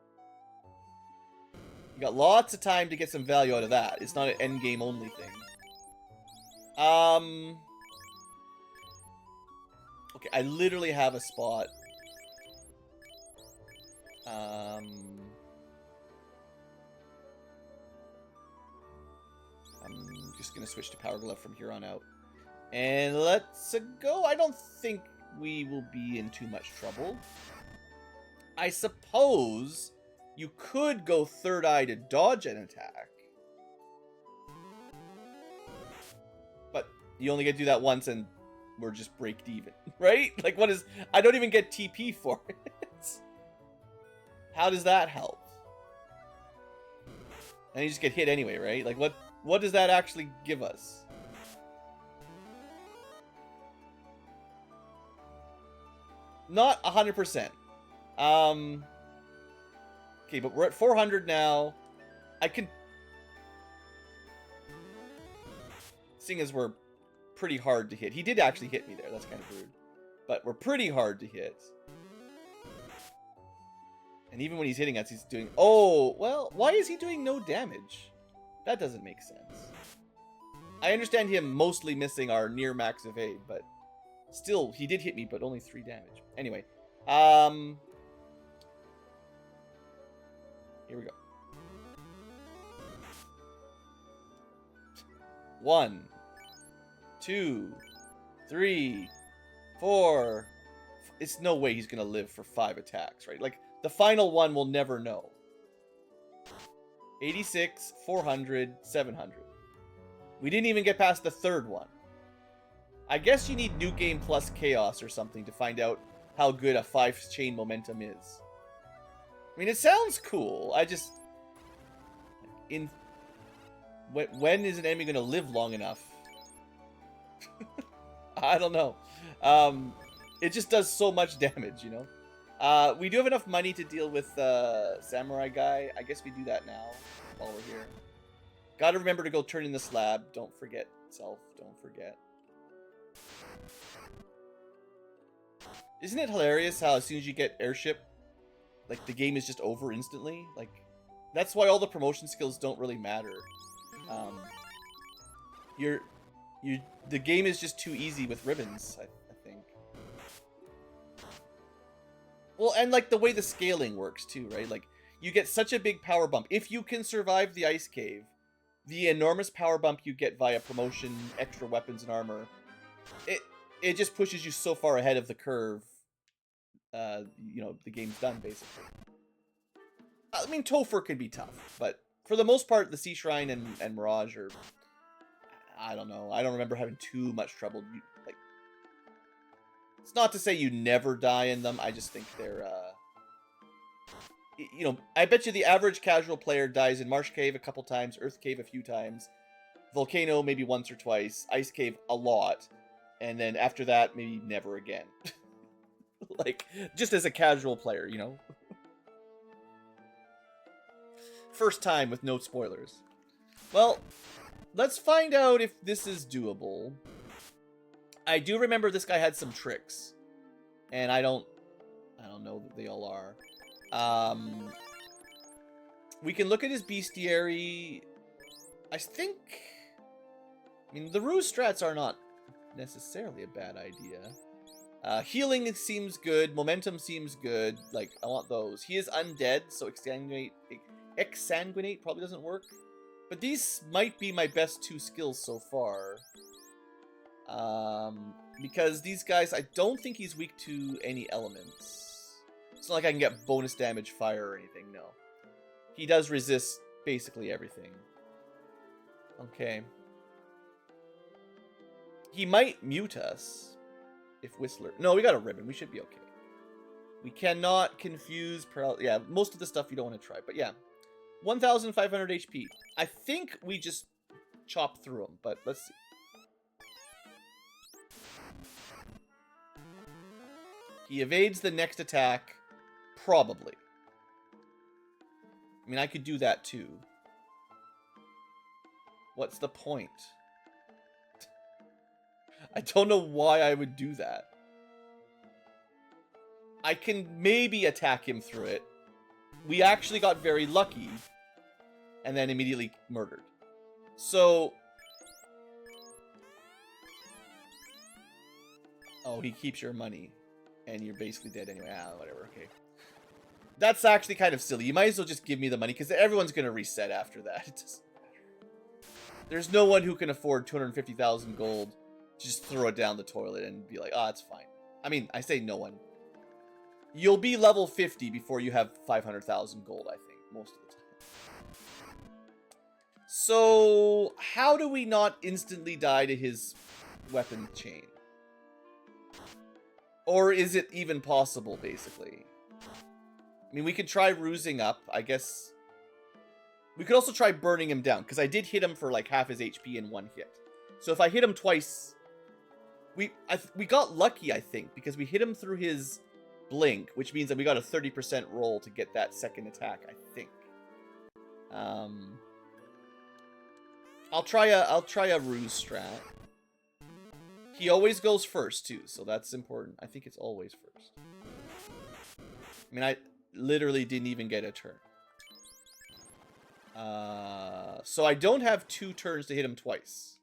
You got lots of time to get some value out of that. It's not an end game only thing. Okay, I literally have a spot. I'm just gonna switch to Power Glove from here on out. And let's go. I don't think we will be in too much trouble. I suppose you could go Third Eye to dodge an attack. But you only get to do that once and we're just braked even, right? Like what is... I don't even get TP for it. How does that help? And you just get hit anyway, right? Like what does that actually give us? Not 100%. Okay, but we're at 400 now. I could... Seeing as we're pretty hard to hit. He did actually hit me there. That's kind of rude. But we're pretty hard to hit. And even when he's hitting us, he's doing... Oh, well, why is he doing no damage? That doesn't make sense. I understand him mostly missing our near max evade, but... Still, he did hit me, but only 3 damage. Anyway, here we go. 1, 2, 3, 4. It's no way he's gonna live for 5 attacks, right? Like, the final one we'll never know. 86, 400, 700. We didn't even get past the 3rd one. I guess you need New Game plus Chaos or something to find out how good a 5-chain momentum is. I mean, it sounds cool. I just... When is an enemy going to live long enough? I don't know. It just does so much damage, you know? We do have enough money to deal with Samurai Guy. I guess we do that now while we're here. Gotta remember to go turn in the slab. Don't forget, Self. Don't forget. Isn't it hilarious how as soon as you get airship, like the game is just over instantly? Like, that's why all the promotion skills don't really matter. The game is just too easy with ribbons, I think. Well, and like the way the scaling works too, right? Like, you get such a big power bump. If you can survive the ice cave, the enormous power bump you get via promotion, extra weapons and armor, it just pushes you so far ahead of the curve. You know, the game's done, basically. I mean, Topher could be tough, but for the most part, the Sea Shrine and Mirage are... I don't know. I don't remember having too much trouble. Like, it's not to say you never die in them. I just think they're... You know, I bet you the average casual player dies in Marsh Cave a couple times, Earth Cave a few times, Volcano maybe once or twice, Ice Cave a lot, and then after that, maybe never again. Like, just as a casual player, you know? First time with no spoilers. Well, let's find out if this is doable. I do remember this guy had some tricks. And I don't know that they all are. We can look at his bestiary. I think... I mean, the ruse strats are not necessarily a bad idea. Healing seems good. Momentum seems good. Like, I want those. He is undead, so Exsanguinate probably doesn't work. But these might be my best 2 skills so far. Because these guys, I don't think he's weak to any elements. It's not like I can get bonus damage fire or anything, no. He does resist basically everything. Okay. He might mute us. if Whistler... No, we got a ribbon. We should be okay. We cannot confuse... Yeah, most of the stuff you don't want to try. But yeah, 1,500 HP. I think we just chop through them, but let's see. He evades the next attack, probably. I mean, I could do that too. What's the point? I don't know why I would do that. I can maybe attack him through it. We actually got very lucky. And then immediately murdered. So... Oh, he keeps your money. And you're basically dead anyway. Ah, whatever, okay. That's actually kind of silly. You might as well just give me the money, because everyone's going to reset after that. It doesn't matter. There's no one who can afford 250,000 gold to just throw it down the toilet and be like, ah, it's fine. I mean, I say no one. You'll be level 50 before you have 500,000 gold, I think, most of the time. So, how do we not instantly die to his weapon chain? Or is it even possible, basically? I mean, we could try rusing up, I guess. We could also try burning him down, because I did hit him for like half his HP in one hit. So if I hit him twice... We got lucky, I think, because we hit him through his blink, which means that we got a 30% roll to get that second attack, I think. I'll try a ruse strat. He always goes first, too, so that's important. I think it's always first. I mean, I literally didn't even get a turn. So I don't have 2 turns to hit him twice.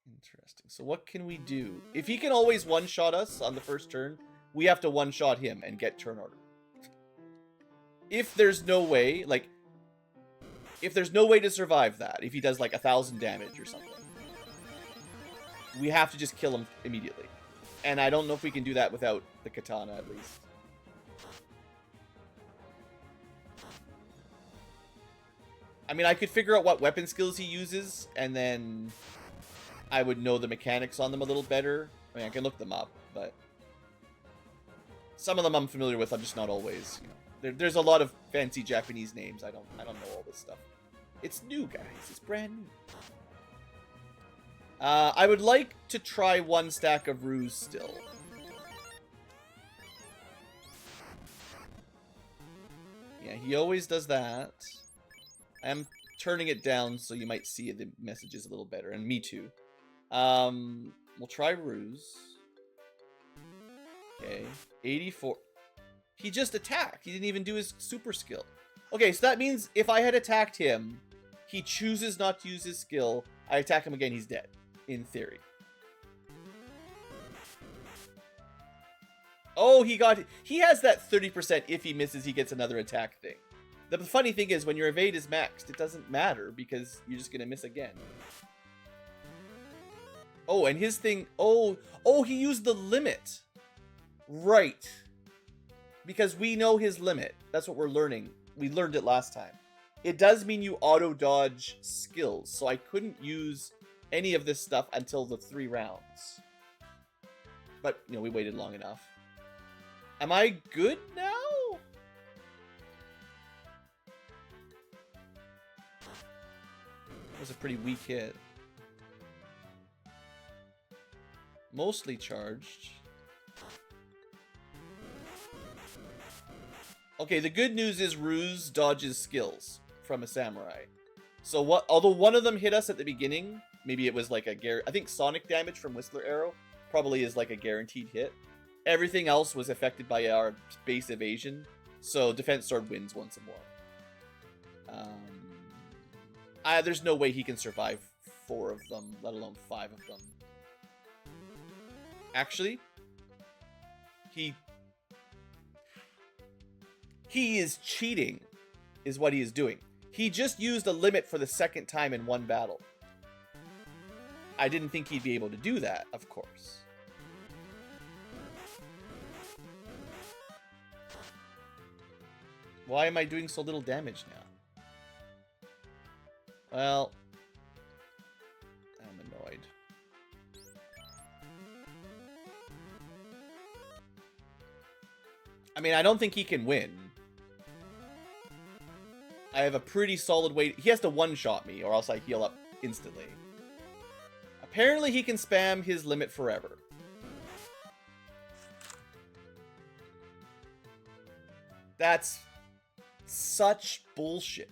Interesting. So what can we do? If he can always one-shot us on the first turn, we have to one-shot him and get turn order. If there's no way, like... If there's no way to survive that, if he does like 1,000 damage or something, we have to just kill him immediately. And I don't know if we can do that without the katana, at least. I mean, I could figure out what weapon skills he uses, and then I would know the mechanics on them a little better. I mean, I can look them up, but some of them I'm familiar with. I'm just not always, you know. There's a lot of fancy Japanese names. I don't know all this stuff. It's new, guys. It's brand new. I would like to try 1 stack of ruse still. Yeah, he always does that. I'm turning it down so you might see the messages a little better, and me too. We'll try ruse. Okay, 84. He just attacked. He didn't even do his super skill. Okay, so that means if I had attacked him, he chooses not to use his skill. I attack him again, he's dead. In theory. Oh, he has that 30% if he misses, he gets another attack thing. The funny thing is, when your evade is maxed, it doesn't matter because you're just gonna miss again. Oh, and his thing, oh, he used the limit. Right. Because we know his limit. That's what we're learning. We learned it last time. It does mean you auto-dodge skills, so I couldn't use any of this stuff until the 3 rounds. But, you know, we waited long enough. Am I good now? That was a pretty weak hit. Mostly charged. Okay, the good news is Ruse dodges skills from a samurai. So what? Although one of them hit us at the beginning, maybe it was like a I think sonic damage from Whistler Arrow probably is like a guaranteed hit. Everything else was affected by our base evasion, so Defense Sword wins once more. There's no way he can survive 4 of them, let alone 5 of them. Actually, he is cheating, is what he is doing. He just used a limit for the 2nd time in 1 battle. I didn't think he'd be able to do that, of course. Why am I doing so little damage now? Well, I'm annoyed. I mean, I don't think he can win. I have a pretty solid way. He has to one-shot me, or else I heal up instantly. Apparently, he can spam his limit forever. That's such bullshit.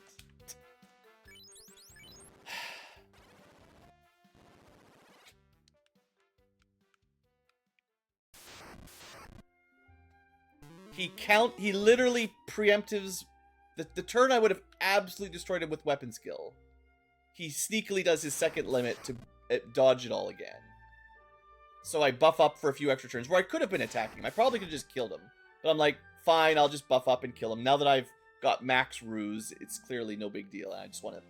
He literally preemptives the turn I would have absolutely destroyed him with weapon skill. He sneakily does his second limit to dodge it all again. So I buff up for a few extra turns where I could have been attacking him. I probably could have just killed him. But I'm like, fine, I'll just buff up and kill him. Now that I've got max ruse, it's clearly no big deal. I just want to,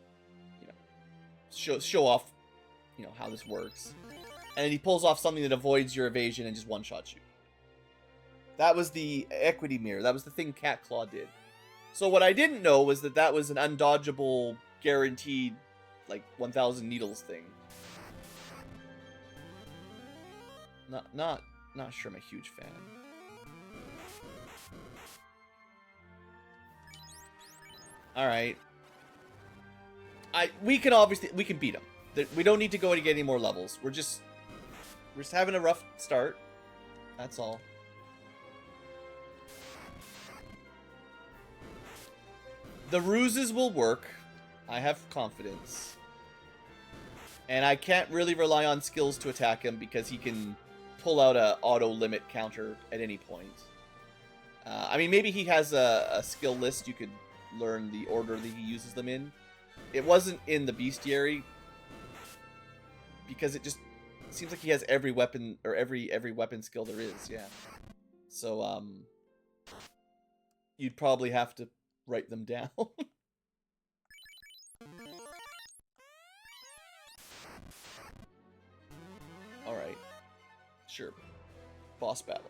you know, show off, you know, how this works. And then he pulls off something that avoids your evasion and just one-shots you. That was the equity mirror. That was the thing Cat Claw did. So what I didn't know was that that was an undodgeable, guaranteed, like, 1,000 needles thing. Not sure I'm a huge fan. Alright. We can beat him. We don't need to go to get any more levels. We're just having a rough start. That's all. The ruses will work. I have confidence. And I can't really rely on skills to attack him because he can pull out a auto limit counter at any point. I mean, maybe he has a skill list you could learn the order that he uses them in. It wasn't in the bestiary because it just seems like he has every weapon or every weapon skill there is. Yeah. So you'd probably have to write them down. Alright. Sure. Boss battle.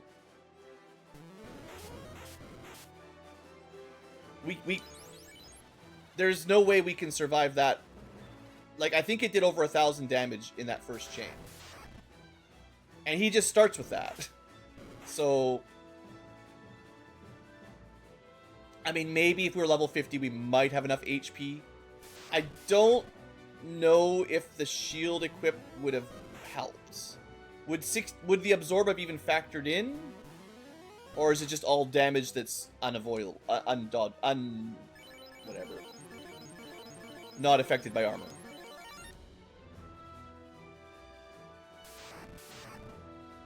There's no way we can survive that. Like, I think it did over 1,000 damage in that first chain. And he just starts with that. So I mean, maybe if we were level 50, we might have enough HP. I don't know if the shield equip would have helped. Would the absorb have even factored in? Or is it just all damage that's unavoidable, whatever. Not affected by armor.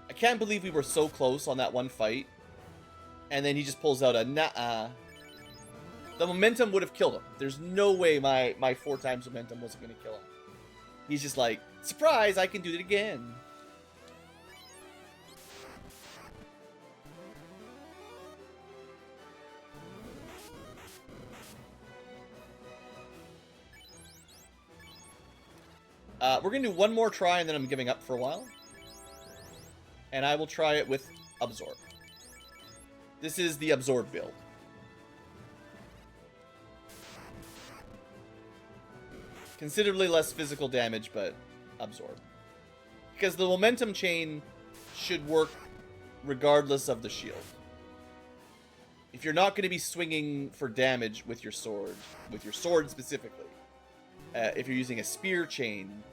I can't believe we were so close on that one fight. And then he just pulls out a nah. The momentum would have killed him. There's no way my 4 times momentum wasn't going to kill him. He's just like, surprise, I can do it again. We're going to do one more try and then I'm giving up for a while. And I will try it with Absorb. This is the Absorb build. Considerably less physical damage, but Absorb. Because the momentum chain should work regardless of the shield. If you're not going to be swinging for damage with your sword specifically, if you're using a spear chain,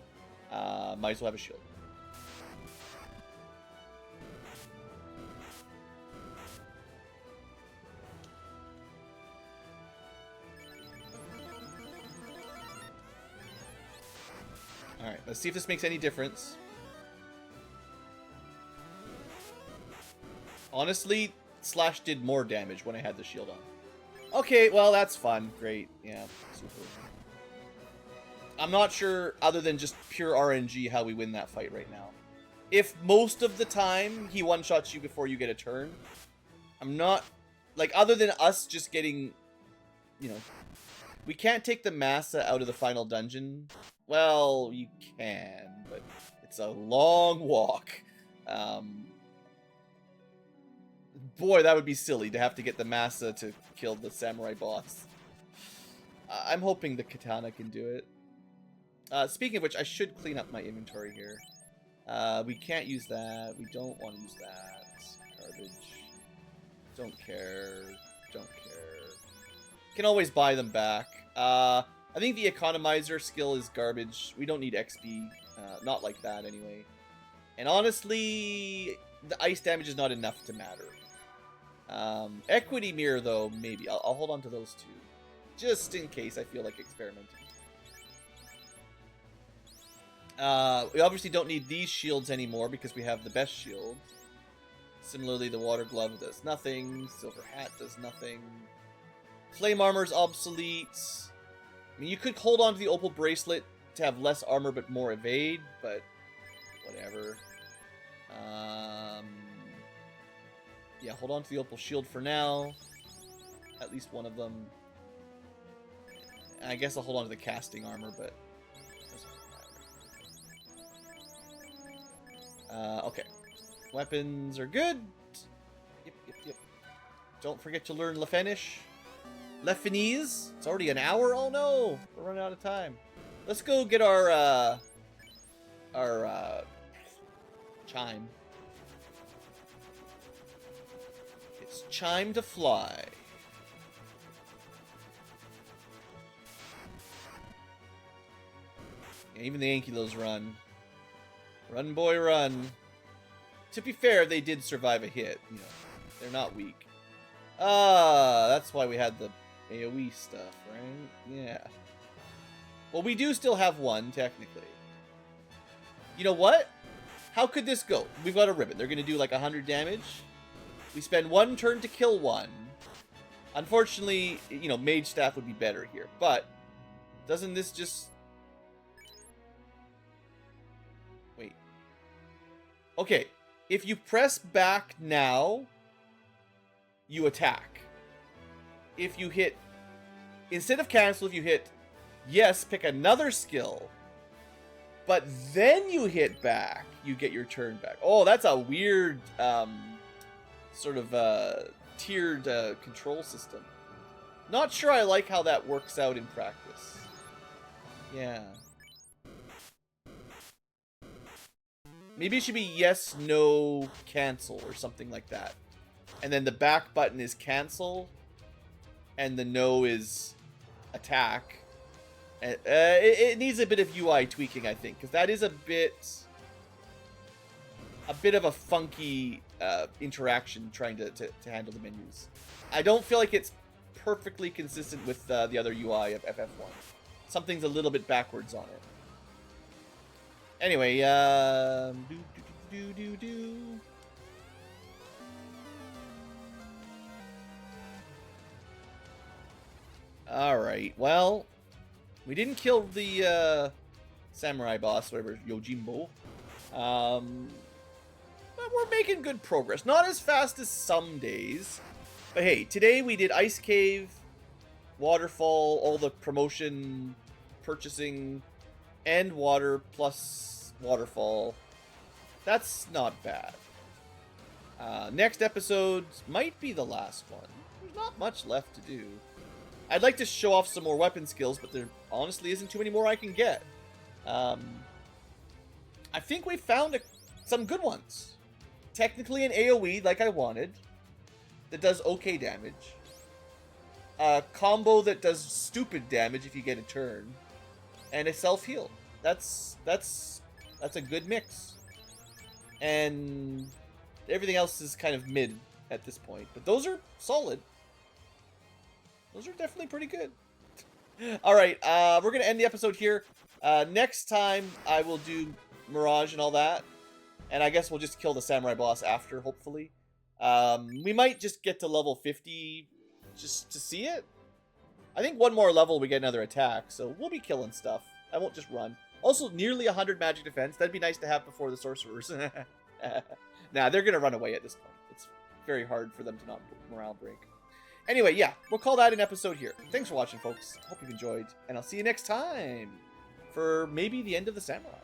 might as well have a shield. Alright, let's see if this makes any difference. Honestly, Slash did more damage when I had the shield on. Okay, well, that's fun. Great. Yeah, super. I'm not sure, other than just pure RNG, how we win that fight right now. If most of the time he one-shots you before you get a turn, I'm not... Like, other than us just getting... You know... We can't take the Massa out of the final dungeon. Well, you can, but it's a long walk. Boy, that would be silly to have to get the Massa to kill the samurai boss. I'm hoping the katana can do it. Speaking of which, I should clean up my inventory here. We can't use that. We don't want to use that. Garbage. Don't care. Don't care. Can always buy them back. I think the economizer skill is garbage. We don't need XP. Not like that anyway. And honestly, the ice damage is not enough to matter. Equity mirror though, maybe. I'll hold on to those two. Just in case I feel like experimenting. We obviously don't need these shields anymore because we have the best shield. Similarly, the water glove does nothing. Silver hat does nothing. Flame armor's obsolete. I mean, you could hold on to the opal bracelet to have less armor but more evade, but whatever. Yeah, hold on to the opal shield for now. At least one of them. I guess I'll hold on to the casting armor, but okay. Weapons are good. Yep. Don't forget to learn Lefenish. Lefinese. It's already an hour? Oh no! We're running out of time. Let's go get our chime. It's chime to fly. Yeah, even the Ankylos run. Run, boy, run. To be fair, they did survive a hit. You know, they're not weak. That's why we had the AoE stuff, right? Yeah. Well, we do still have one, technically. You know what? How could this go? We've got a ribbon. They're going to do like 100 damage. We spend one turn to kill one. Unfortunately, you know, Mage Staff would be better here. But doesn't this just... Wait. Okay. If you press back now, you attack. If you hit... Instead of cancel, if you hit yes, pick another skill. But then you hit back, you get your turn back. Oh, that's a weird sort of tiered control system. Not sure I like how that works out in practice. Yeah. Maybe it should be yes, no, cancel or something like that. And then the back button is cancel. And the no is attack. It needs a bit of UI tweaking, I think. Because that is a bit of a funky interaction trying to handle the menus. I don't feel like it's perfectly consistent with the other UI of FF1. Something's a little bit backwards on it. Anyway, Alright, well, we didn't kill the samurai boss, whatever, Yojimbo. But we're making good progress. Not as fast as some days. But hey, today we did Ice Cave, Waterfall, all the promotion, purchasing, and water plus Waterfall. That's not bad. Next episode might be the last one. There's not much left to do. I'd like to show off some more weapon skills, but there honestly isn't too many more I can get. I think we found some good ones. Technically an AoE like I wanted. That does okay damage. A combo that does stupid damage if you get a turn. And a self-heal. That's a good mix. And everything else is kind of mid at this point. But those are solid. Those are definitely pretty good. Alright, we're going to end the episode here. Next time, I will do Mirage and all that. And I guess we'll just kill the Samurai boss after, hopefully. We might just get to level 50 just to see it. I think one more level we get another attack, so we'll be killing stuff. I won't just run. Also, nearly 100 magic defense. That'd be nice to have before the sorcerers. Nah, they're going to run away at this point. It's very hard for them to not morale break. Anyway, yeah, we'll call that an episode here. Thanks for watching, folks. Hope you've enjoyed, and I'll see you next time for maybe the end of the Samurai.